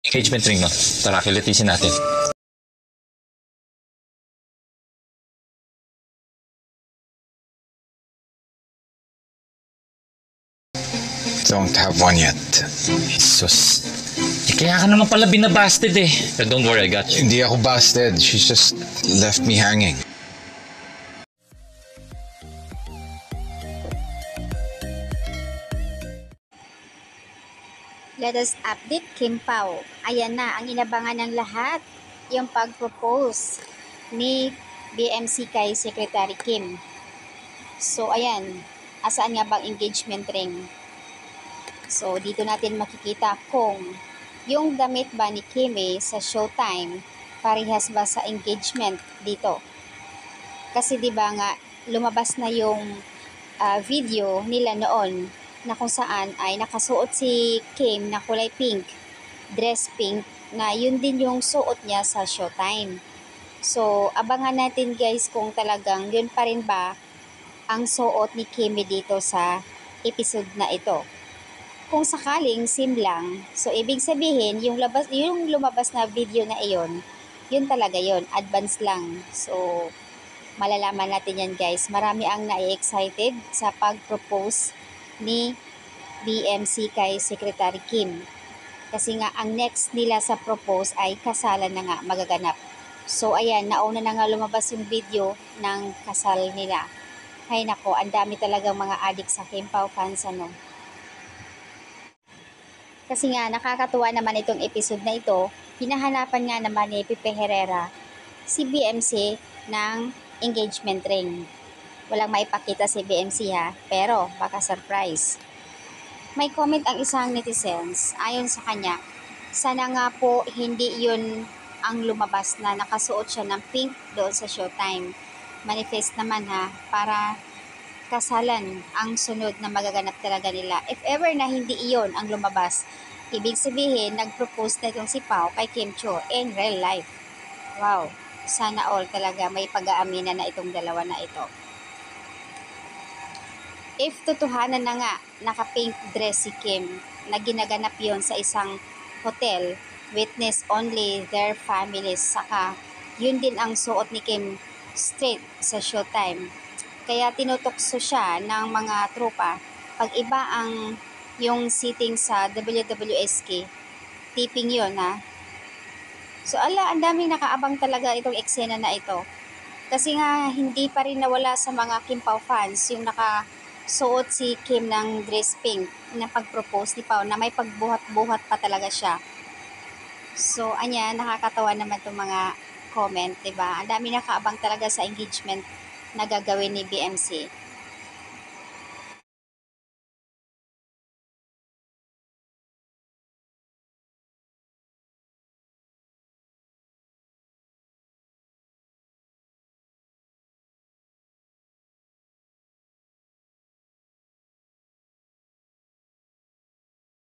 Engagement ring, no? Tara, kilitisin natin. Don't have one yet. Jesus. Kaya ka naman pala binabasted eh. But don't worry, I got you. Hindi ako busted. She's just left me hanging. Let us update Kim Pao. Ayan na, ang inabangan ng lahat, yung pag-propose ni BMC kay Secretary Kim. So, ayan, asaan nga bang engagement ring? So, dito natin makikita kung yung damit ba ni Kim sa Showtime, parehas ba sa engagement dito? Kasi 'di ba nga, lumabas na yung video nila noon na kung saan ay nakasuot si Kim na kulay pink, dress pink, na yun din yung suot niya sa Showtime. So, abangan natin guys kung talagang yun pa rin ba ang suot ni Kim dito sa episode na ito. Kung sakaling sim lang, so ibig sabihin yung lumabas na video na iyon, yun talaga yun, advance lang. So, malalaman natin yan guys. Marami ang na-excited sa pag-propose ni BMC kay Secretary Kim. Kasi nga ang next nila sa propose ay kasalan na nga magaganap. So ayan, nauna na nga lumabas yung video ng kasal nila. Hay nako, ang dami talagang mga adik sa Kim Pao fans ano. Kasi nga nakakatuwa naman itong episode na ito, hinahanapan nga naman ni Pepe Herrera si BMC ng engagement ring. Walang maipakita si BMC ha, pero baka surprise. May comment ang isang netizens, ayon sa kanya, sana nga po hindi yun ang lumabas na nakasuot siya ng pink doon sa Showtime. Manifest naman ha, para kasalan ang sunod na magaganap talaga nila. If ever na hindi iyon ang lumabas, ibig sabihin nag-propose na itong si Pao kay Kim Cho in real life. Wow, sana all talaga may pag-aaminan na itong dalawa na ito. If totohanan na nga naka-pink dress si Kim na ginaganap yon sa isang hotel, witness only their families, saka yun din ang suot ni Kim straight sa Showtime. Kaya tinutokso siya ng mga tropa. Pag iba ang yung seating sa WWSK, tipping yon ha. So ang daming nakaabang talaga itong eksena na ito. Kasi nga hindi pa rin nawala sa mga Kim Pao fans yung nakasuot si Kim ng dress pink na pag-propose ni Pao na may pagbuhat-buhat pa talaga siya. So anya, nakakatawa naman itong mga comment, diba? Ang dami nakaabang talaga sa engagement na gagawin ni BMC.